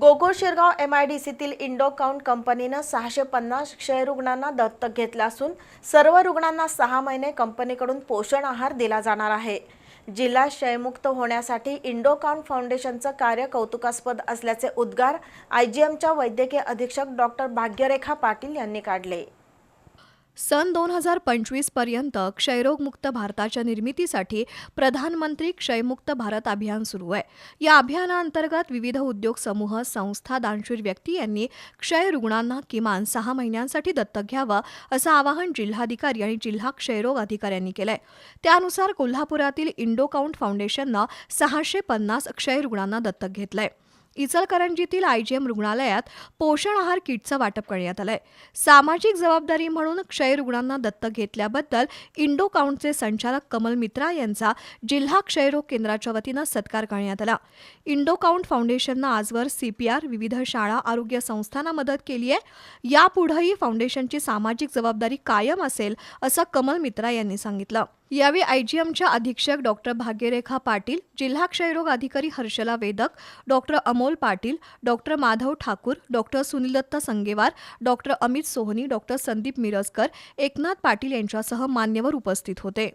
गोकुळ शिरगाव MIDCतील इंडोकाउंट कंपनीनं 650 क्षयरुग्णांना दत्तक घेतलं असून सर्व रुग्णांना 6 महिने कंपनीकडून पोषण आहार दिला जाणार आहे। जिल्हा क्षयमुक्त होण्यासाठी इंडोकाउंट फाउंडेशनचं कार्य कौतुकास्पद असल्याचे उद्गार IGMच्या वैद्यकीय अधीक्षक डॉक्टर भाग्यरेखा पाटील यांनी काढले। सन 2025 पर्यंत क्षयरोगमुक्त भारताच्या निर्मितीसाठी प्रधानमंत्री क्षयमुक्त भारत अभियान सुरू आहे। या अभियानाअंतर्गत विविध उद्योग समूह, संस्था, दानशूर व्यक्ती यांनी क्षय रुग्णांना किमान 6 महिन्यांसाठी दत्तक घ्यावं असं आवाहन जिल्हाधिकारी आणि जिल्हा क्षयरोग अधिकाऱ्यांनी केलंय। त्यानुसार कोल्हापुरातील इंडोकाउंट फाउंडेशननं 650 क्षय रुग्णांना दत्तक घेतलंय। इचलकरंजीतील IGM रुग्णालयात पोषण आहार किटचं वाटप करण्यात आलंय। सामाजिक जबाबदारी म्हणून क्षय रुग्णांना दत्तक घेतल्याबद्दल इंडोकाउंटचे संचालक कमल मित्रा यांचा जिल्हा क्षयरोग केंद्राच्या वतीनं सत्कार करण्यात आला। इंडोकाउंट फाउंडेशननं आजवर CPR, विविध शाळा, आरोग्य संस्थांना मदत केली आहे। यापुढेही फाउंडेशनची सामाजिक जबाबदारी कायम असेल असं कमल मित्रा यांनी सांगितलं। यावेळी IGMच्या अधीक्षक डॉक्टर भाग्यरेखा पाटील, जिल्हा क्षयरोग अधिकारी Harshala Vedak, doctor Amol Patil, doctor Madhav Thakur, doctor Sunildatt Sangewar, doctor Amit Sohani, doctor Sandeep Mirajkar, Eknath Patil यांच्यासह मान्यवर उपस्थित होते।